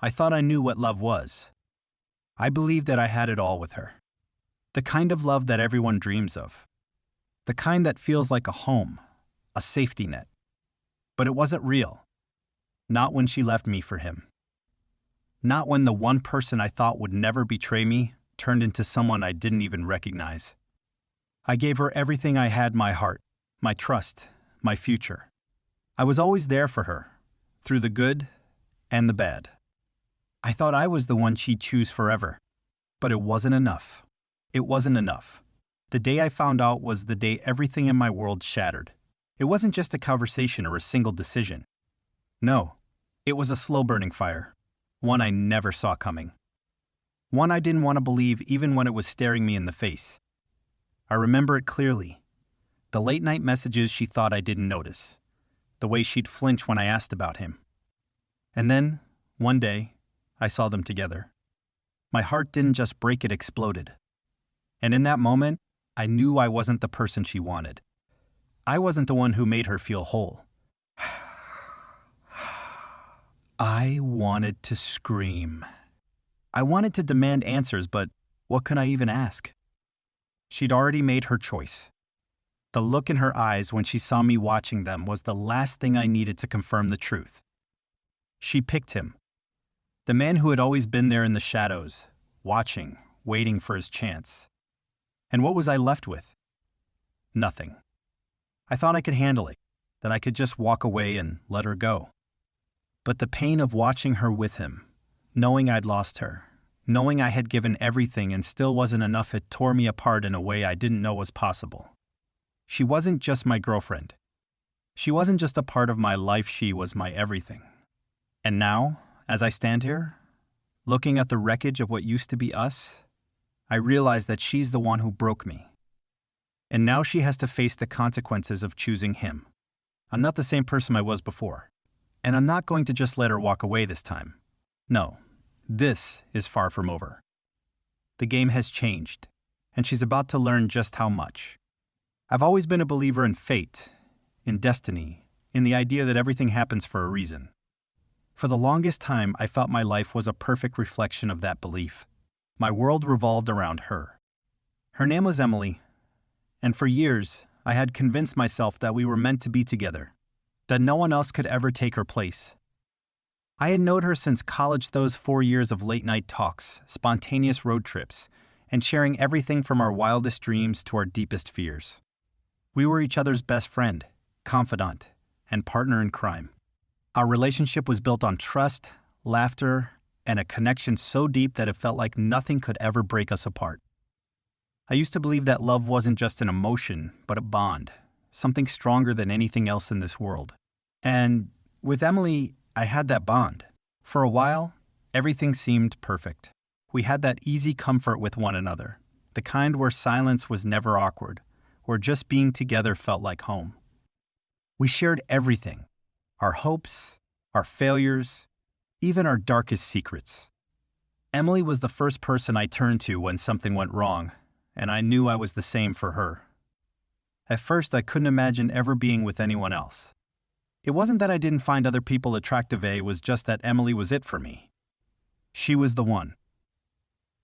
I thought I knew what love was. I believed that I had it all with her. The kind of love that everyone dreams of. The kind that feels like a home, a safety net. But it wasn't real. Not when she left me for him. Not when the one person I thought would never betray me turned into someone I didn't even recognize. I gave her everything I had, my heart, my trust, my future. I was always there for her, through the good and the bad. I thought I was the one she'd choose forever. But it wasn't enough. It wasn't enough. The day I found out was the day everything in my world shattered. It wasn't just a conversation or a single decision. No, it was a slow-burning fire. One I never saw coming. One I didn't want to believe even when it was staring me in the face. I remember it clearly. The late-night messages she thought I didn't notice. The way she'd flinch when I asked about him. And then, one day, I saw them together. My heart didn't just break, it exploded. And in that moment, I knew I wasn't the person she wanted. I wasn't the one who made her feel whole. I wanted to scream. I wanted to demand answers, but what could I even ask? She'd already made her choice. The look in her eyes when she saw me watching them was the last thing I needed to confirm the truth. She picked him. The man who had always been there in the shadows, watching, waiting for his chance. And what was I left with? Nothing. I thought I could handle it, that I could just walk away and let her go. But the pain of watching her with him, knowing I'd lost her, knowing I had given everything and still wasn't enough, it tore me apart in a way I didn't know was possible. She wasn't just my girlfriend. She wasn't just a part of my life, she was my everything. And now, as I stand here, looking at the wreckage of what used to be us, I realize that she's the one who broke me. And now she has to face the consequences of choosing him. I'm not the same person I was before. And I'm not going to just let her walk away this time. No, this is far from over. The game has changed, and she's about to learn just how much. I've always been a believer in fate, in destiny, in the idea that everything happens for a reason. For the longest time, I felt my life was a perfect reflection of that belief. My world revolved around her. Her name was Emily, and for years, I had convinced myself that we were meant to be together, that no one else could ever take her place. I had known her since college, those 4 years of late-night talks, spontaneous road trips, and sharing everything from our wildest dreams to our deepest fears. We were each other's best friend, confidant, and partner in crime. Our relationship was built on trust, laughter, and a connection so deep that it felt like nothing could ever break us apart. I used to believe that love wasn't just an emotion, but a bond, something stronger than anything else in this world. And with Emily, I had that bond. For a while, everything seemed perfect. We had that easy comfort with one another, the kind where silence was never awkward, where just being together felt like home. We shared everything, our hopes, our failures, even our darkest secrets. Emily was the first person I turned to when something went wrong, and I knew I was the same for her. At first, I couldn't imagine ever being with anyone else. It wasn't that I didn't find other people attractive, it was just that Emily was it for me. She was the one.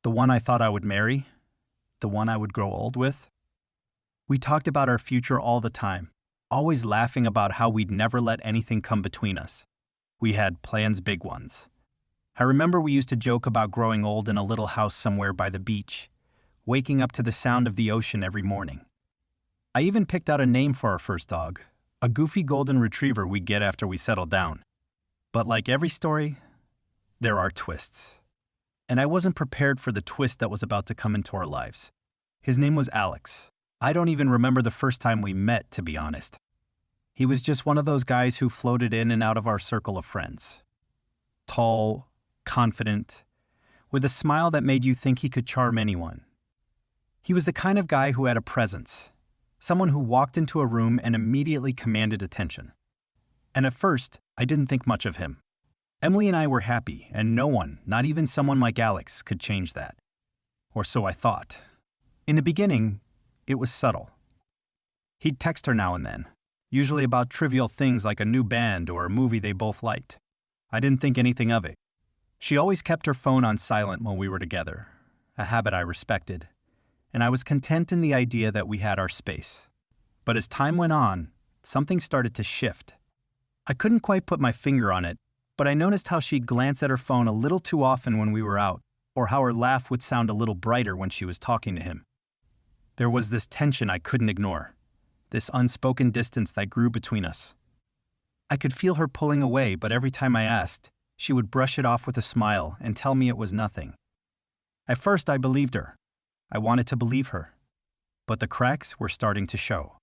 The one I thought I would marry, the one I would grow old with. We talked about our future all the time, always laughing about how we'd never let anything come between us. We had plans, big ones. I remember we used to joke about growing old in a little house somewhere by the beach, waking up to the sound of the ocean every morning. I even picked out a name for our first dog, a goofy golden retriever we'd get after we settled down. But like every story, there are twists. And I wasn't prepared for the twist that was about to come into our lives. His name was Alex. I don't even remember the first time we met, to be honest. He was just one of those guys who floated in and out of our circle of friends. Tall, confident, with a smile that made you think he could charm anyone. He was the kind of guy who had a presence, someone who walked into a room and immediately commanded attention. And at first, I didn't think much of him. Emily and I were happy, and no one, not even someone like Alex, could change that. Or so I thought. In the beginning, it was subtle. He'd text her now and then, usually about trivial things like a new band or a movie they both liked. I didn't think anything of it. She always kept her phone on silent when we were together, a habit I respected, and I was content in the idea that we had our space. But as time went on, something started to shift. I couldn't quite put my finger on it, but I noticed how she'd glance at her phone a little too often when we were out, or how her laugh would sound a little brighter when she was talking to him. There was this tension I couldn't ignore, this unspoken distance that grew between us. I could feel her pulling away, but every time I asked, she would brush it off with a smile and tell me it was nothing. At first, I believed her. I wanted to believe her. But the cracks were starting to show.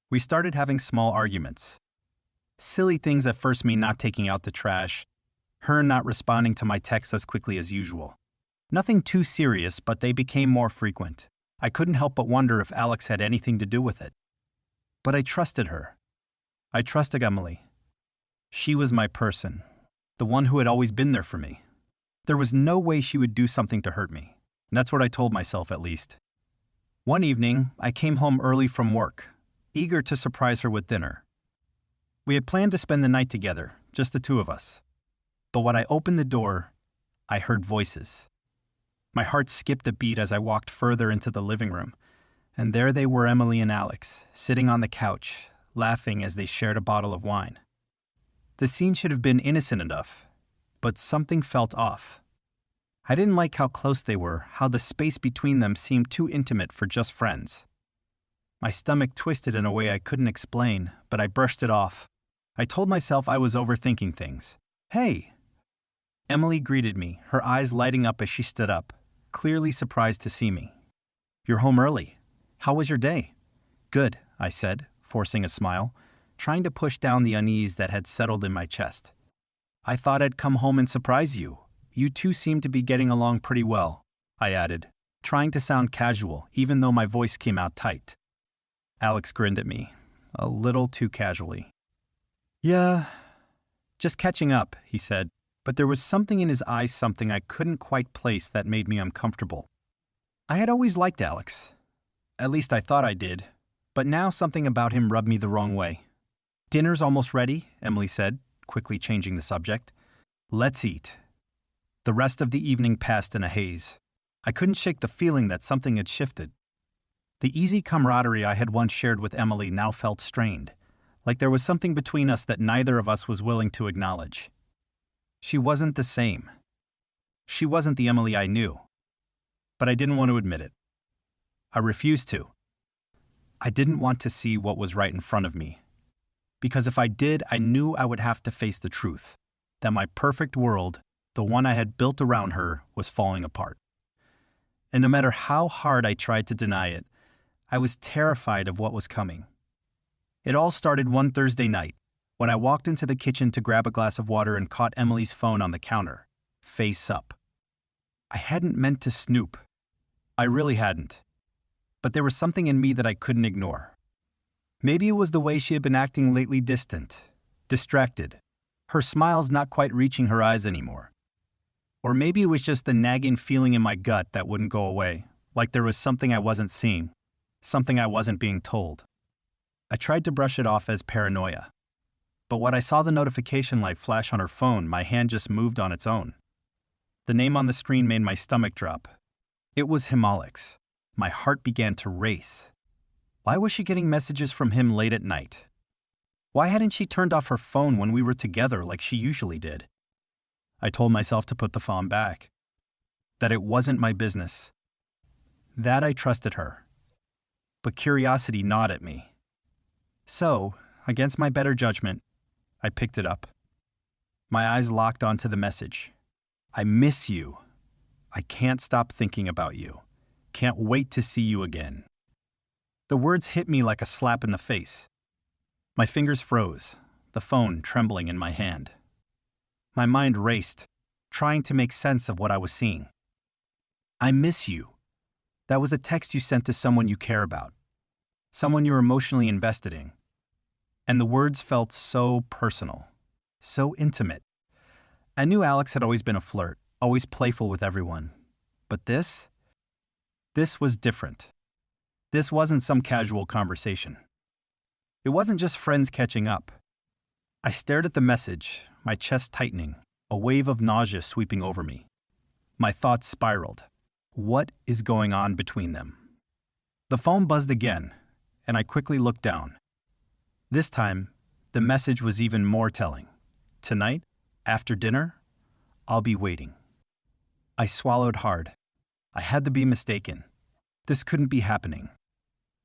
We started having small arguments. Silly things at first, me not taking out the trash, her not responding to my texts as quickly as usual. Nothing too serious, but they became more frequent. I couldn't help but wonder if Alex had anything to do with it. But I trusted her. I trusted Emily. She was my person, the one who had always been there for me. There was no way she would do something to hurt me. That's what I told myself, at least. One evening, I came home early from work, eager to surprise her with dinner. We had planned to spend the night together, just the two of us. But when I opened the door, I heard voices. My heart skipped a beat as I walked further into the living room, and there they were, Emily and Alex, sitting on the couch, laughing as they shared a bottle of wine. The scene should have been innocent enough, but something felt off. I didn't like how close they were, how the space between them seemed too intimate for just friends. My stomach twisted in a way I couldn't explain, but I brushed it off. I told myself I was overthinking things. "Hey!" Emily greeted me, her eyes lighting up as she stood up, clearly surprised to see me. "You're home early. How was your day?" "Good," I said, forcing a smile, trying to push down the unease that had settled in my chest. "I thought I'd come home and surprise you. You two seem to be getting along pretty well," I added, trying to sound casual, even though my voice came out tight. Alex grinned at me, a little too casually. "Yeah, just catching up," he said, but there was something in his eyes, something I couldn't quite place, that made me uncomfortable. I had always liked Alex. At least I thought I did, but now something about him rubbed me the wrong way. "Dinner's almost ready," Emily said, quickly changing the subject. "Let's eat." The rest of the evening passed in a haze. I couldn't shake the feeling that something had shifted. The easy camaraderie I had once shared with Emily now felt strained, like there was something between us that neither of us was willing to acknowledge. She wasn't the same. She wasn't the Emily I knew. But I didn't want to admit it. I refused to. I didn't want to see what was right in front of me. Because if I did, I knew I would have to face the truth, that my perfect world, the one I had built around her, was falling apart. And no matter how hard I tried to deny it, I was terrified of what was coming. It all started one Thursday night, when I walked into the kitchen to grab a glass of water and caught Emily's phone on the counter, face up. I hadn't meant to snoop. I really hadn't. But there was something in me that I couldn't ignore. Maybe it was the way she had been acting lately, distant, distracted, her smiles not quite reaching her eyes anymore. Or maybe it was just the nagging feeling in my gut that wouldn't go away, like there was something I wasn't seeing, something I wasn't being told. I tried to brush it off as paranoia. But when I saw the notification light flash on her phone, my hand just moved on its own. The name on the screen made my stomach drop. It was him, Alex. My heart began to race. Why was she getting messages from him late at night? Why hadn't she turned off her phone when we were together like she usually did? I told myself to put the phone back. That it wasn't my business. That I trusted her. But curiosity gnawed at me. So, against my better judgment, I picked it up. My eyes locked onto the message. "I miss you. I can't stop thinking about you. Can't wait to see you again." The words hit me like a slap in the face. My fingers froze, the phone trembling in my hand. My mind raced, trying to make sense of what I was seeing. "I miss you." That was a text you sent to someone you care about, someone you're emotionally invested in. And the words felt so personal, so intimate. I knew Alex had always been a flirt, always playful with everyone. But this was different. This wasn't some casual conversation. It wasn't just friends catching up. I stared at the message, my chest tightening, a wave of nausea sweeping over me. My thoughts spiraled. What is going on between them? The phone buzzed again, and I quickly looked down. This time, the message was even more telling. Tonight, after dinner, I'll be waiting. I swallowed hard. I had to be mistaken. This couldn't be happening.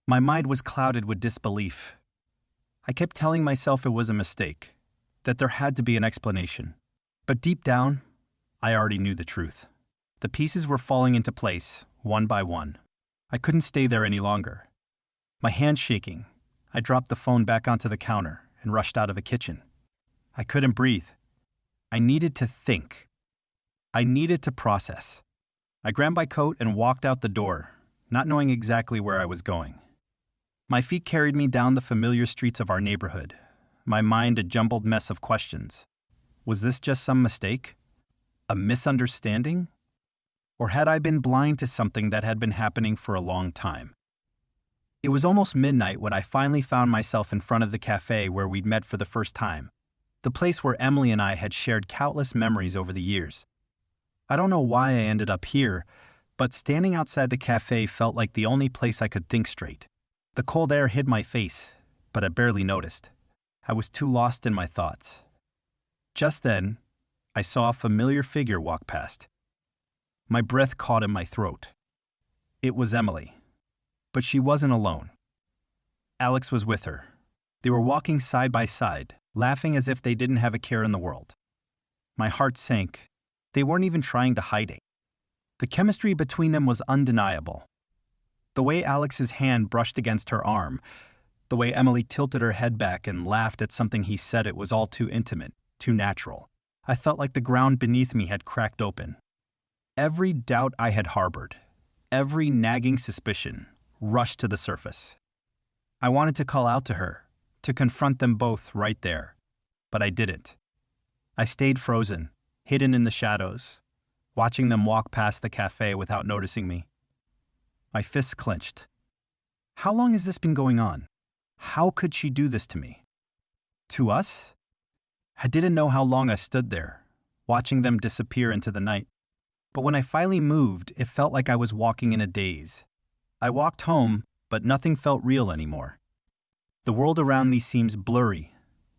My mind was clouded with disbelief. I kept telling myself it was a mistake, that there had to be an explanation. But deep down, I already knew the truth. The pieces were falling into place, one by one. I couldn't stay there any longer. My hands shaking, I dropped the phone back onto the counter and rushed out of the kitchen. I couldn't breathe. I needed to think. I needed to process. I grabbed my coat and walked out the door, not knowing exactly where I was going. My feet carried me down the familiar streets of our neighborhood, my mind a jumbled mess of questions. Was this just some mistake? A misunderstanding? Or had I been blind to something that had been happening for a long time? It was almost midnight when I finally found myself in front of the cafe where we'd met for the first time, the place where Emily and I had shared countless memories over the years. I don't know why I ended up here, but standing outside the cafe felt like the only place I could think straight. The cold air hid my face, but I barely noticed. I was too lost in my thoughts. Just then, I saw a familiar figure walk past. My breath caught in my throat. It was Emily. But she wasn't alone. Alex was with her. They were walking side by side, laughing as if they didn't have a care in the world. My heart sank. They weren't even trying to hide it. The chemistry between them was undeniable. The way Alex's hand brushed against her arm, the way Emily tilted her head back and laughed at something he said, it was all too intimate, too natural. I felt like the ground beneath me had cracked open. Every doubt I had harbored, every nagging suspicion, rushed to the surface. I wanted to call out to her, to confront them both right there, but I didn't. I stayed frozen, hidden in the shadows, watching them walk past the cafe without noticing me. My fists clenched. How long has this been going on? How could she do this to me? To us? I didn't know how long I stood there, watching them disappear into the night. But when I finally moved, it felt like I was walking in a daze. I walked home, but nothing felt real anymore. The world around me seems blurry,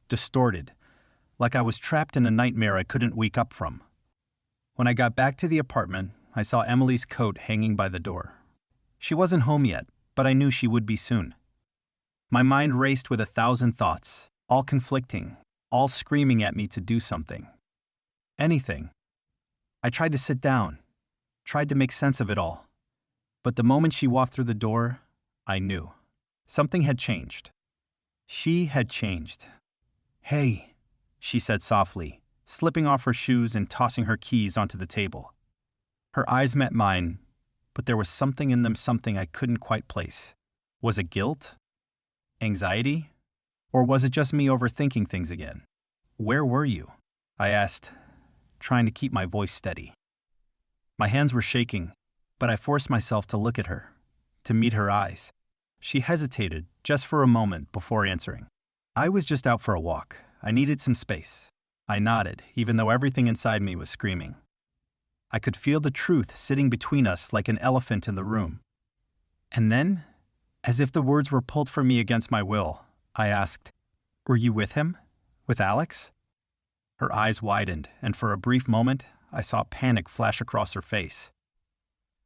distorted, like I was trapped in a nightmare I couldn't wake up from. When I got back to the apartment, I saw Emily's coat hanging by the door. She wasn't home yet, but I knew she would be soon. My mind raced with 1,000 thoughts, all conflicting, all screaming at me to do something. Anything. I tried to sit down, tried to make sense of it all. But the moment she walked through the door, I knew. Something had changed. She had changed. "Hey," she said softly, slipping off her shoes and tossing her keys onto the table. Her eyes met mine, but there was something in them, something I couldn't quite place. Was it guilt? Anxiety? Or was it just me overthinking things again? "Where were you?" I asked, trying to keep my voice steady. My hands were shaking, but I forced myself to look at her, to meet her eyes. She hesitated just for a moment before answering. "I was just out for a walk. I needed some space." I nodded, even though everything inside me was screaming. I could feel the truth sitting between us like an elephant in the room. And then, as if the words were pulled from me against my will, I asked, "Were you with him? With Alex?" Her eyes widened, and for a brief moment, I saw panic flash across her face.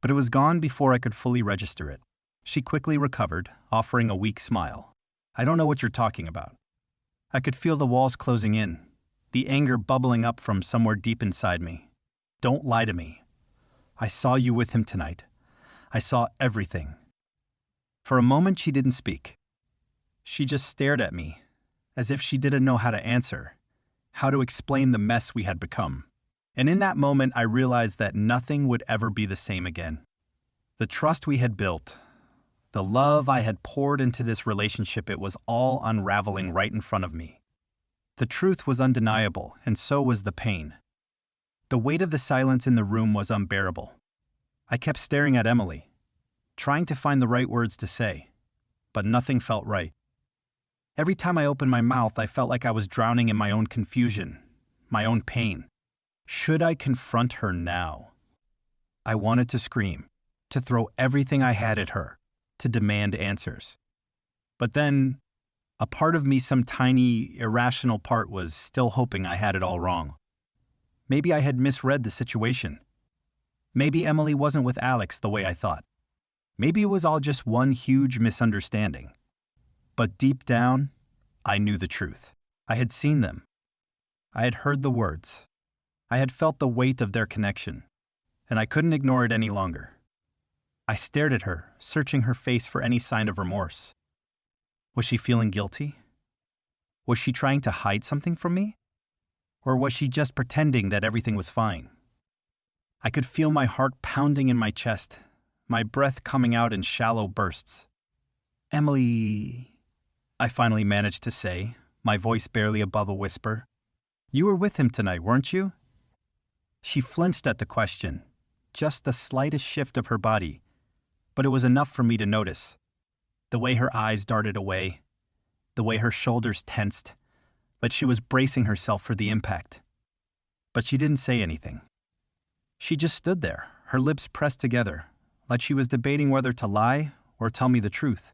But it was gone before I could fully register it. She quickly recovered, offering a weak smile. "I don't know what you're talking about." I could feel the walls closing in, the anger bubbling up from somewhere deep inside me. "Don't lie to me. I saw you with him tonight. I saw everything." For a moment, she didn't speak. She just stared at me, as if she didn't know how to answer, how to explain the mess we had become. And in that moment, I realized that nothing would ever be the same again. The trust we had built, the love I had poured into this relationship, it was all unraveling right in front of me. The truth was undeniable, and so was the pain. The weight of the silence in the room was unbearable. I kept staring at Emily, trying to find the right words to say, but nothing felt right. Every time I opened my mouth, I felt like I was drowning in my own confusion, my own pain. Should I confront her now? I wanted to scream, to throw everything I had at her, to demand answers. But then, a part of me, some tiny, irrational part, was still hoping I had it all wrong. Maybe I had misread the situation. Maybe Emily wasn't with Alex the way I thought. Maybe it was all just one huge misunderstanding. But deep down, I knew the truth. I had seen them. I had heard the words. I had felt the weight of their connection, and I couldn't ignore it any longer. I stared at her, searching her face for any sign of remorse. Was she feeling guilty? Was she trying to hide something from me? Or was she just pretending that everything was fine? I could feel my heart pounding in my chest, my breath coming out in shallow bursts. "Emily," I finally managed to say, my voice barely above a whisper. "You were with him tonight, weren't you?" She flinched at the question, just the slightest shift of her body, but it was enough for me to notice. The way her eyes darted away, the way her shoulders tensed, but she was bracing herself for the impact. But she didn't say anything. She just stood there, her lips pressed together, like she was debating whether to lie or tell me the truth.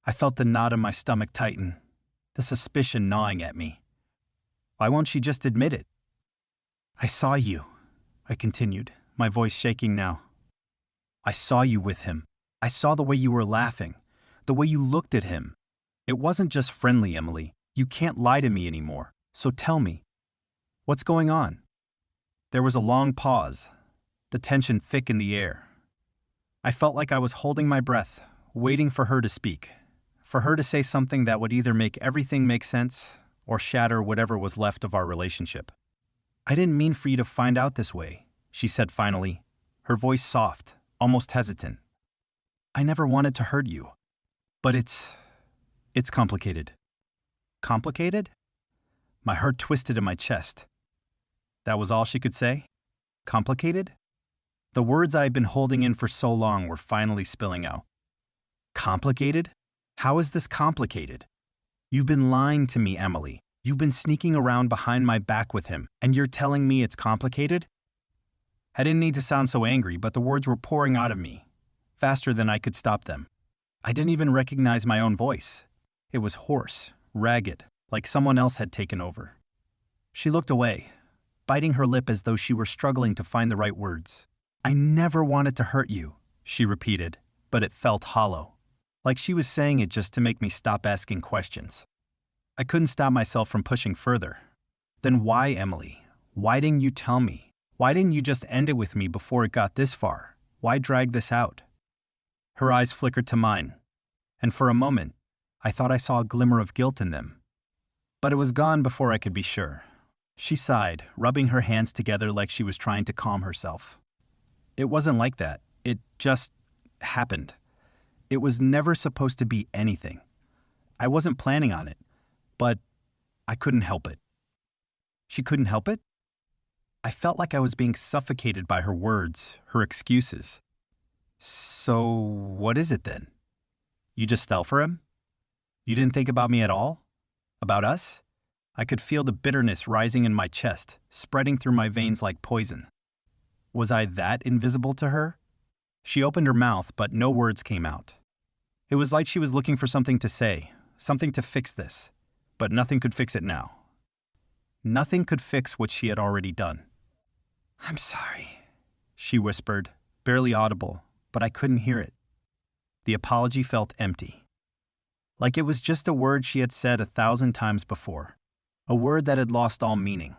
I felt the knot in my stomach tighten, the suspicion gnawing at me. Why won't she just admit it? "I saw you," I continued, my voice shaking now. "I saw you with him. I saw the way you were laughing, the way you looked at him. It wasn't just friendly, Emily. You can't lie to me anymore. So tell me, what's going on?" There was a long pause, the tension thick in the air. I felt like I was holding my breath, waiting for her to speak, for her to say something that would either make everything make sense or shatter whatever was left of our relationship. "I didn't mean for you to find out this way," she said finally, her voice soft, almost hesitant. "I never wanted to hurt you. But it's complicated." Complicated? My heart twisted in my chest. That was all she could say? Complicated? The words I had been holding in for so long were finally spilling out. Complicated? How is this complicated? "You've been lying to me, Emily. You've been sneaking around behind my back with him, and you're telling me it's complicated?" I didn't need to sound so angry, but the words were pouring out of me, faster than I could stop them. I didn't even recognize my own voice. It was hoarse, ragged, like someone else had taken over. She looked away, biting her lip as though she were struggling to find the right words. "I never wanted to hurt you," she repeated, but it felt hollow, like she was saying it just to make me stop asking questions. I couldn't stop myself from pushing further. "Then why, Emily? Why didn't you tell me? Why didn't you just end it with me before it got this far? Why drag this out?" Her eyes flickered to mine, and for a moment, I thought I saw a glimmer of guilt in them. But it was gone before I could be sure. She sighed, rubbing her hands together like she was trying to calm herself. "It wasn't like that. It just happened. It was never supposed to be anything. I wasn't planning on it, but I couldn't help it." She couldn't help it? I felt like I was being suffocated by her words, her excuses. "So what is it then? You just fell for him? You didn't think about me at all? About us?" I could feel the bitterness rising in my chest, spreading through my veins like poison. Was I that invisible to her? She opened her mouth, but no words came out. It was like she was looking for something to say, something to fix this, but nothing could fix it now. Nothing could fix what she had already done. "I'm sorry," she whispered, barely audible, but I couldn't hear it. The apology felt empty. Like it was just a word she had said 1,000 times before, a word that had lost all meaning.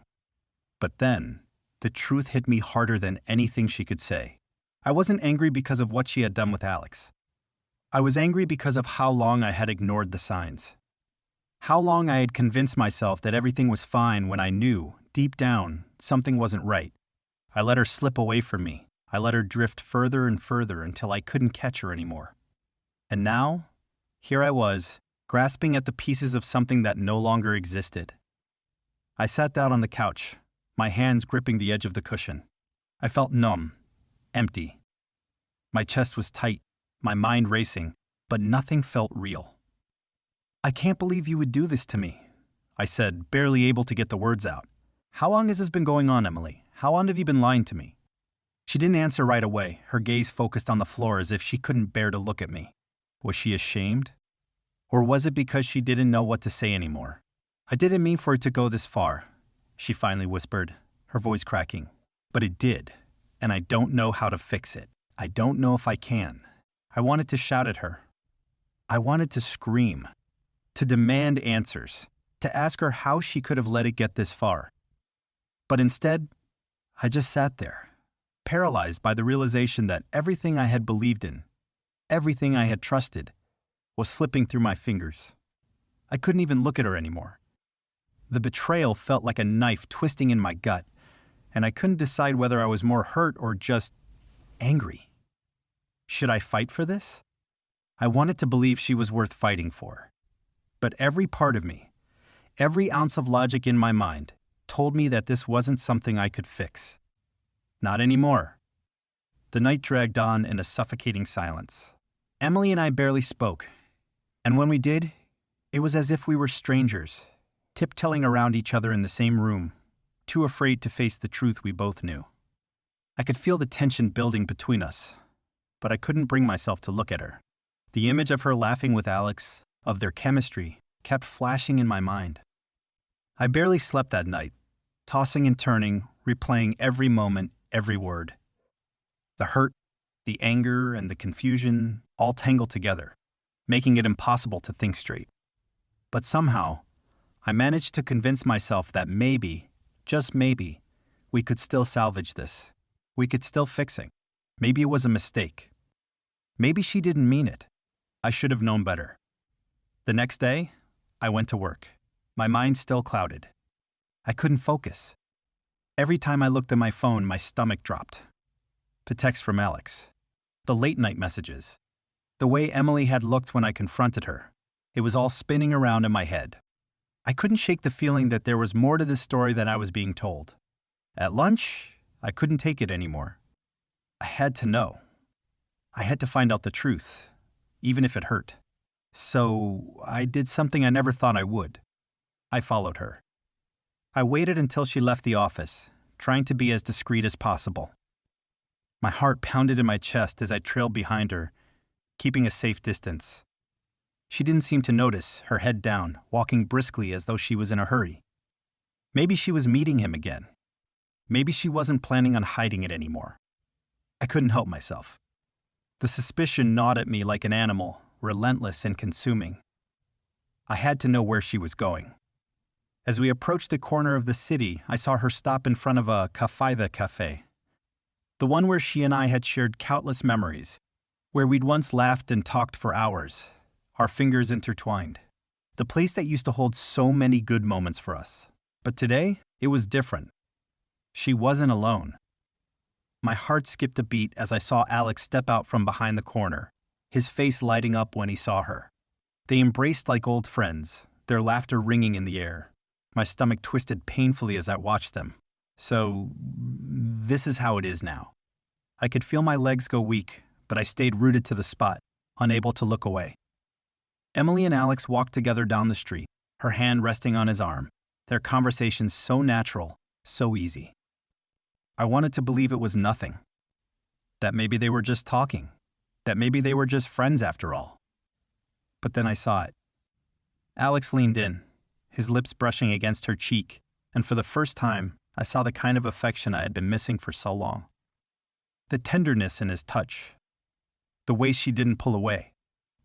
But then, the truth hit me harder than anything she could say. I wasn't angry because of what she had done with Alex. I was angry because of how long I had ignored the signs. How long I had convinced myself that everything was fine when I knew, deep down, something wasn't right. I let her slip away from me. I let her drift further and further until I couldn't catch her anymore. And now, here I was, grasping at the pieces of something that no longer existed. I sat down on the couch, my hands gripping the edge of the cushion. I felt numb, empty. My chest was tight, my mind racing, but nothing felt real. "I can't believe you would do this to me," I said, barely able to get the words out. How long has this been going on, Emily? How long have you been lying to me? She didn't answer right away, her gaze focused on the floor as if she couldn't bear to look at me. Was she ashamed? Or was it because she didn't know what to say anymore? I didn't mean for it to go this far, she finally whispered, her voice cracking. But it did, and I don't know how to fix it. I don't know if I can. I wanted to shout at her. I wanted to scream, to demand answers, to ask her how she could have let it get this far. But instead, I just sat there, paralyzed by the realization that everything I had believed in, everything I had trusted, was slipping through my fingers. I couldn't even look at her anymore. The betrayal felt like a knife twisting in my gut, and I couldn't decide whether I was more hurt or just angry. Should I fight for this? I wanted to believe she was worth fighting for. But every part of me, every ounce of logic in my mind, told me that this wasn't something I could fix. Not anymore. The night dragged on in a suffocating silence. Emily and I barely spoke, and when we did, it was as if we were strangers, tiptoeing around each other in the same room, too afraid to face the truth we both knew. I could feel the tension building between us, but I couldn't bring myself to look at her. The image of her laughing with Alex, of their chemistry, kept flashing in my mind. I barely slept that night, tossing and turning, replaying every moment, every word. The hurt, the anger, and the confusion all tangled together, making it impossible to think straight. But somehow, I managed to convince myself that maybe, just maybe, we could still salvage this. We could still fix it. Maybe it was a mistake. Maybe she didn't mean it. I should have known better. The next day, I went to work, my mind still clouded. I couldn't focus. Every time I looked at my phone, my stomach dropped. The text from Alex. The late-night messages. The way Emily had looked when I confronted her. It was all spinning around in my head. I couldn't shake the feeling that there was more to this story than I was being told. At lunch, I couldn't take it anymore. I had to know. I had to find out the truth, even if it hurt. So I did something I never thought I would. I followed her. I waited until she left the office, trying to be as discreet as possible. My heart pounded in my chest as I trailed behind her, keeping a safe distance. She didn't seem to notice, her head down, walking briskly as though she was in a hurry. Maybe she was meeting him again. Maybe she wasn't planning on hiding it anymore. I couldn't help myself. The suspicion gnawed at me like an animal, relentless and consuming. I had to know where she was going. As we approached the corner of the city, I saw her stop in front of a cafe. The one where she and I had shared countless memories, where we'd once laughed and talked for hours, our fingers intertwined. The place that used to hold so many good moments for us. But today, it was different. She wasn't alone. My heart skipped a beat as I saw Alex step out from behind the corner, his face lighting up when he saw her. They embraced like old friends, their laughter ringing in the air. My stomach twisted painfully as I watched them. So, this is how it is now. I could feel my legs go weak, but I stayed rooted to the spot, unable to look away. Emily and Alex walked together down the street, her hand resting on his arm, their conversation so natural, so easy. I wanted to believe it was nothing. That maybe they were just talking. That maybe they were just friends after all. But then I saw it. Alex leaned in, his lips brushing against her cheek, and for the first time, I saw the kind of affection I had been missing for so long. The tenderness in his touch. The way she didn't pull away.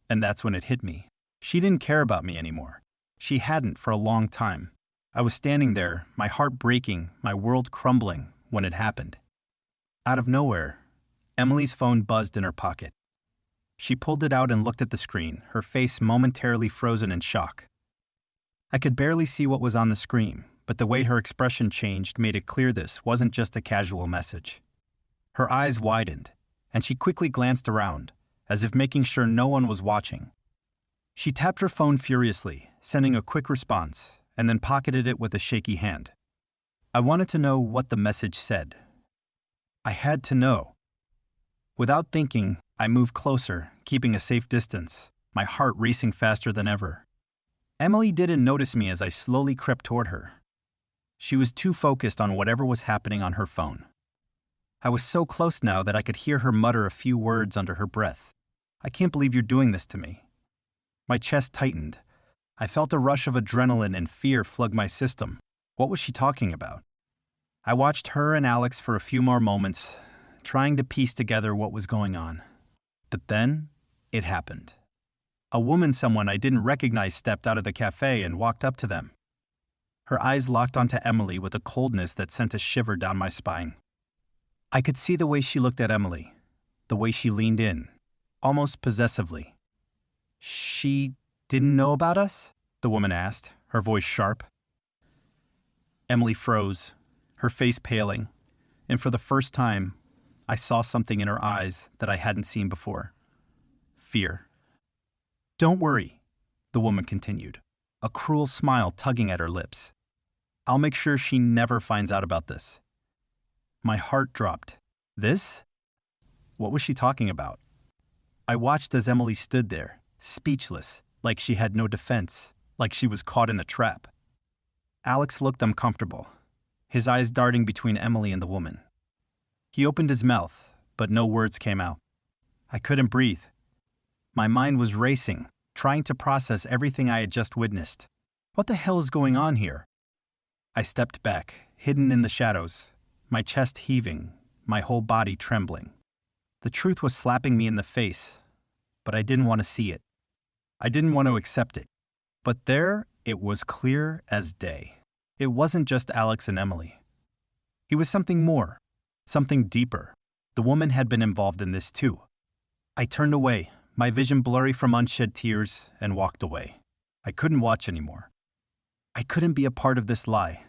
And that's when it hit me. She didn't care about me anymore. She hadn't for a long time. I was standing there, my heart breaking, my world crumbling, when it happened. Out of nowhere, Emily's phone buzzed in her pocket. She pulled it out and looked at the screen, her face momentarily frozen in shock. I could barely see what was on the screen, but the way her expression changed made it clear this wasn't just a casual message. Her eyes widened, and she quickly glanced around, as if making sure no one was watching. She tapped her phone furiously, sending a quick response, and then pocketed it with a shaky hand. I wanted to know what the message said. I had to know. Without thinking, I moved closer, keeping a safe distance, my heart racing faster than ever. Emily didn't notice me as I slowly crept toward her. She was too focused on whatever was happening on her phone. I was so close now that I could hear her mutter a few words under her breath. "I can't believe you're doing this to me." My chest tightened. I felt a rush of adrenaline and fear flood my system. What was she talking about? I watched her and Alex for a few more moments, trying to piece together what was going on. But then, it happened. A woman someone I didn't recognize stepped out of the cafe and walked up to them. Her eyes locked onto Emily with a coldness that sent a shiver down my spine. I could see the way she looked at Emily, the way she leaned in, almost possessively. "She didn't know about us?" the woman asked, her voice sharp. Emily froze, her face paling, and for the first time, I saw something in her eyes that I hadn't seen before. Fear. "Don't worry," the woman continued, a cruel smile tugging at her lips. "I'll make sure she never finds out about this." My heart dropped. This? What was she talking about? I watched as Emily stood there, speechless, like she had no defense, like she was caught in a trap. Alex looked uncomfortable, his eyes darting between Emily and the woman. He opened his mouth, but no words came out. I couldn't breathe. My mind was racing, trying to process everything I had just witnessed. What the hell is going on here? I stepped back, hidden in the shadows, my chest heaving, my whole body trembling. The truth was slapping me in the face, but I didn't want to see it. I didn't want to accept it. But there, it was clear as day. It wasn't just Alex and Emily. He was something more, something deeper. The woman had been involved in this too. I turned away, my vision blurry from unshed tears, and walked away. I couldn't watch anymore. I couldn't be a part of this lie.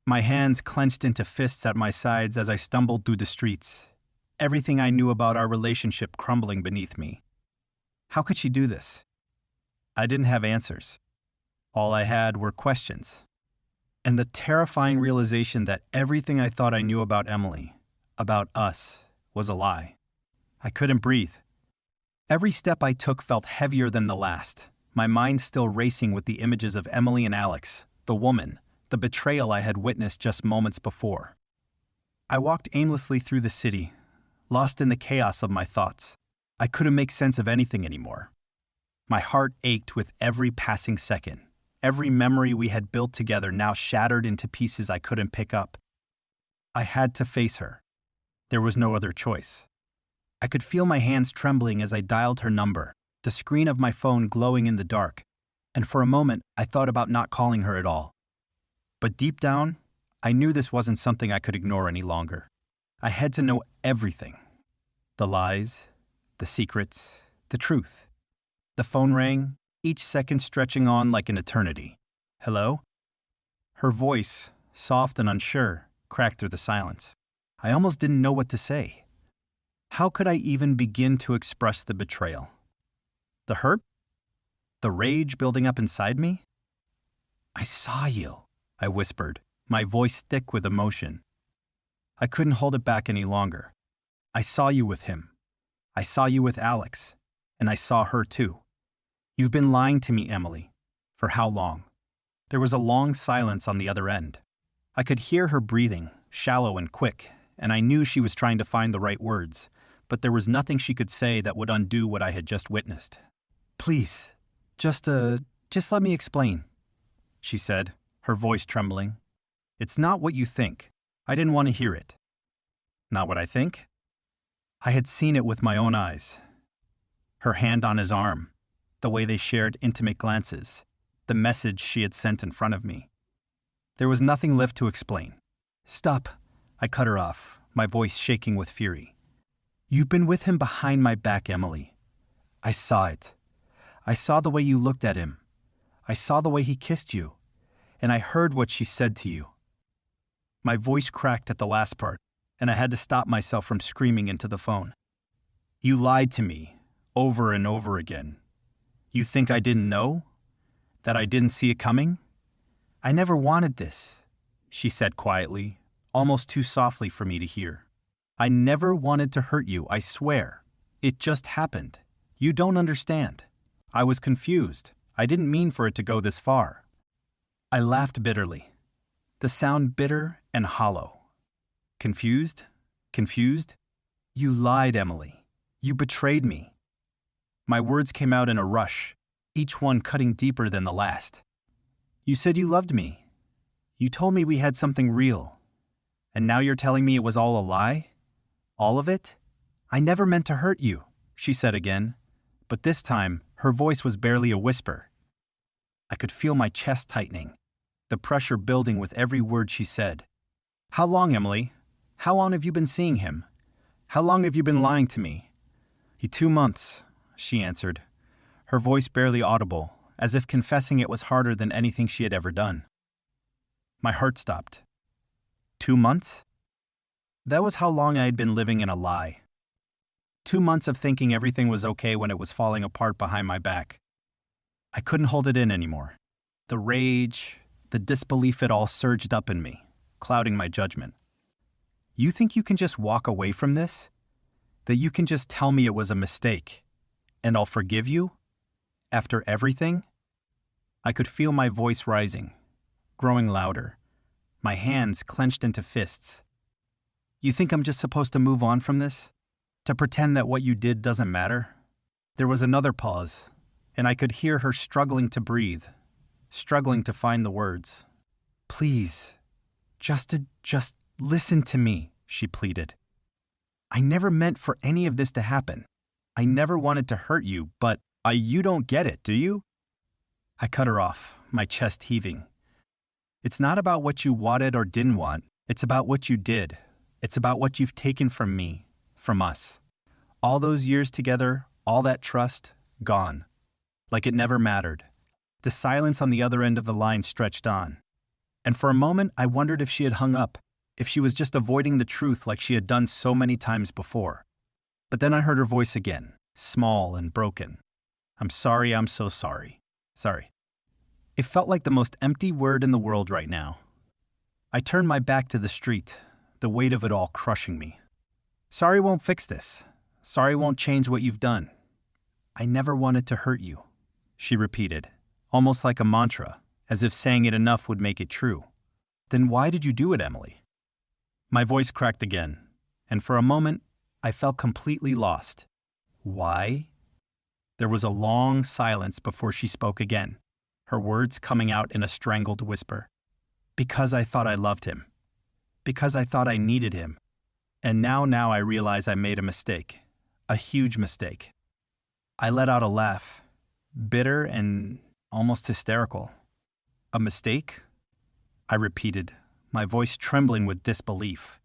My hands clenched into fists at my sides as I stumbled through the streets, everything I knew about our relationship crumbling beneath me. How could she do this? I didn't have answers. All I had were questions. And the terrifying realization that everything I thought I knew about Emily, about us, was a lie. I couldn't breathe. Every step I took felt heavier than the last, my mind still racing with the images of Emily and Alex, the woman, the betrayal I had witnessed just moments before. I walked aimlessly through the city, lost in the chaos of my thoughts. I couldn't make sense of anything anymore. My heart ached with every passing second, every memory we had built together now shattered into pieces I couldn't pick up. I had to face her. There was no other choice. I could feel my hands trembling as I dialed her number, the screen of my phone glowing in the dark, and for a moment I thought about not calling her at all. But deep down, I knew this wasn't something I could ignore any longer. I had to know everything. The lies, the secrets, the truth. The phone rang, each second stretching on like an eternity. "Hello?" Her voice, soft and unsure, cracked through the silence. I almost didn't know what to say. How could I even begin to express the betrayal? The hurt? The rage building up inside me? "I saw you," I whispered, my voice thick with emotion. I couldn't hold it back any longer. "I saw you with him. I saw you with Alex. And I saw her too. You've been lying to me, Emily. For how long?" There was a long silence on the other end. I could hear her breathing, shallow and quick, and I knew she was trying to find the right words, but there was nothing she could say that would undo what I had just witnessed. "Please, just let me explain," she said, her voice trembling. "It's not what you think. I didn't want to hear it." Not what I think? I had seen it with my own eyes. Her hand on his arm, the way they shared intimate glances, the message she had sent in front of me. There was nothing left to explain. "Stop," I cut her off, my voice shaking with fury. "You've been with him behind my back, Emily. I saw it. I saw the way you looked at him. I saw the way he kissed you. And I heard what she said to you." My voice cracked at the last part, and I had to stop myself from screaming into the phone. "You lied to me, over and over again. You think I didn't know? That I didn't see it coming? I never wanted this," she said quietly, almost too softly for me to hear. "I never wanted to hurt you, I swear. It just happened. You don't understand. I was confused. I didn't mean for it to go this far." I laughed bitterly. the sound bitter and hollow. Confused? Confused? You lied, Emily. You betrayed me. My words came out in a rush, each one cutting deeper than the last. You said you loved me. You told me we had something real. And now you're telling me it was all a lie? All of it? I never meant to hurt you, she said again, but this time her voice was barely a whisper. I could feel my chest tightening, the pressure building with every word she said. How long, Emily? How long have you been seeing him? How long have you been lying to me? 2 months, she answered, her voice barely audible, as if confessing it was harder than anything she had ever done. My heart stopped. 2 months? That was how long I had been living in a lie. 2 months of thinking everything was okay when it was falling apart behind my back. I couldn't hold it in anymore. The rage, the disbelief, it all surged up in me, clouding my judgment. You think you can just walk away from this? That you can just tell me it was a mistake, and I'll forgive you? After everything? I could feel my voice rising, growing louder, my hands clenched into fists. You think I'm just supposed to move on from this? To pretend that what you did doesn't matter? There was another pause, and I could hear her struggling to breathe, struggling to find the words. Please, just listen to me, she pleaded. I never meant for any of this to happen. I never wanted to hurt you, but you don't get it, do you? I cut her off, my chest heaving. It's not about what you wanted or didn't want. It's about what you did. It's about what you've taken from me, from us. All those years together, all that trust, gone. Like it never mattered. The silence on the other end of the line stretched on. And for a moment, I wondered if she had hung up, if she was just avoiding the truth like she had done so many times before. But then I heard her voice again, small and broken. I'm sorry, I'm so sorry. Sorry. It felt like the most empty word in the world right now. I turned my back to the street, the weight of it all crushing me. Sorry won't fix this. Sorry won't change what you've done. I never wanted to hurt you, she repeated, almost like a mantra, as if saying it enough would make it true. Then why did you do it, Emily? My voice cracked again, and for a moment, I felt completely lost. Why? There was a long silence before she spoke again, her words coming out in a strangled whisper. Because I thought I loved him. Because I thought I needed him. And now I realize I made a mistake. A huge mistake. I let out a laugh, bitter and almost hysterical. A mistake? I repeated, my voice trembling with disbelief.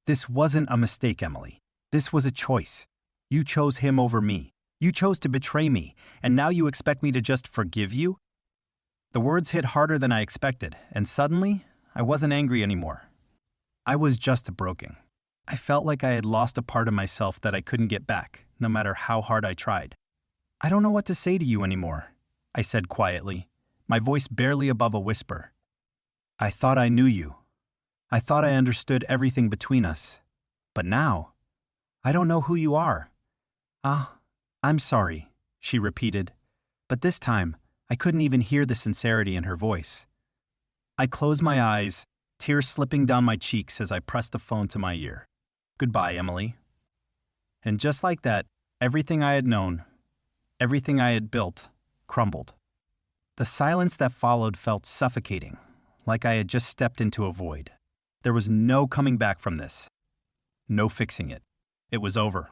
This wasn't a mistake, Emily. This was a choice. You chose him over me. You chose to betray me, and now you expect me to just forgive you? The words hit harder than I expected, and suddenly, I wasn't angry anymore. I was just broken. I felt like I had lost a part of myself that I couldn't get back, no matter how hard I tried. I don't know what to say to you anymore, I said quietly, my voice barely above a whisper. I thought I knew you. I thought I understood everything between us. But now, I don't know who you are. I'm sorry, she repeated, but this time, I couldn't even hear the sincerity in her voice. I closed my eyes, tears slipping down my cheeks as I pressed the phone to my ear. Goodbye, Emily. And just like that, everything I had known, everything I had built, crumbled. The silence that followed felt suffocating, like I had just stepped into a void. There was no coming back from this. No fixing it. It was over.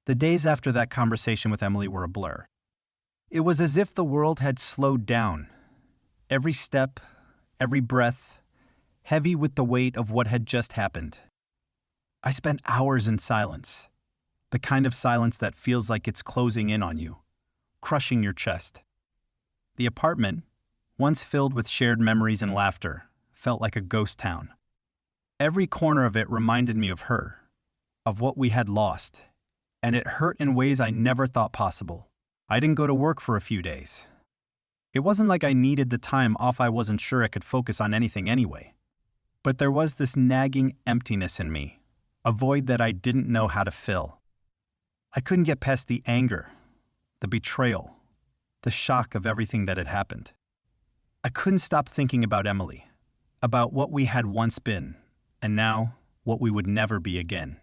The days after that conversation with Emily were a blur. It was as if the world had slowed down. Every step, every breath, heavy with the weight of what had just happened. I spent hours in silence, the kind of silence that feels like it's closing in on you, crushing your chest. The apartment, once filled with shared memories and laughter, felt like a ghost town. Every corner of it reminded me of her, of what we had lost, and it hurt in ways I never thought possible. I didn't go to work for a few days. It wasn't like I needed the time off. I wasn't sure I could focus on anything anyway. But there was this nagging emptiness in me, a void that I didn't know how to fill. I couldn't get past the anger, the betrayal, the shock of everything that had happened. I couldn't stop thinking about Emily, about what we had once been, and now what we would never be again.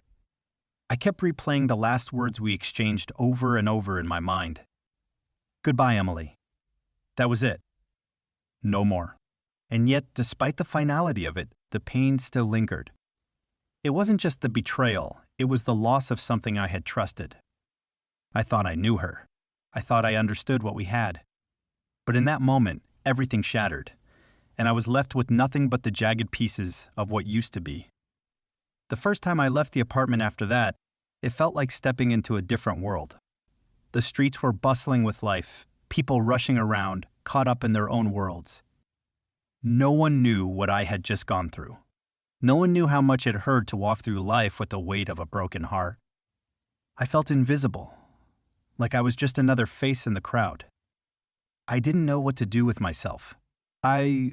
I kept replaying the last words we exchanged over and over in my mind. Goodbye, Emily. That was it. No more. And yet, despite the finality of it, the pain still lingered. It wasn't just the betrayal, it was the loss of something I had trusted. I thought I knew her. I thought I understood what we had. But in that moment, everything shattered, and I was left with nothing but the jagged pieces of what used to be. The first time I left the apartment after that, it felt like stepping into a different world. The streets were bustling with life, people rushing around, caught up in their own worlds. No one knew what I had just gone through. No one knew how much it hurt to walk through life with the weight of a broken heart. I felt invisible, like I was just another face in the crowd. I didn't know what to do with myself. I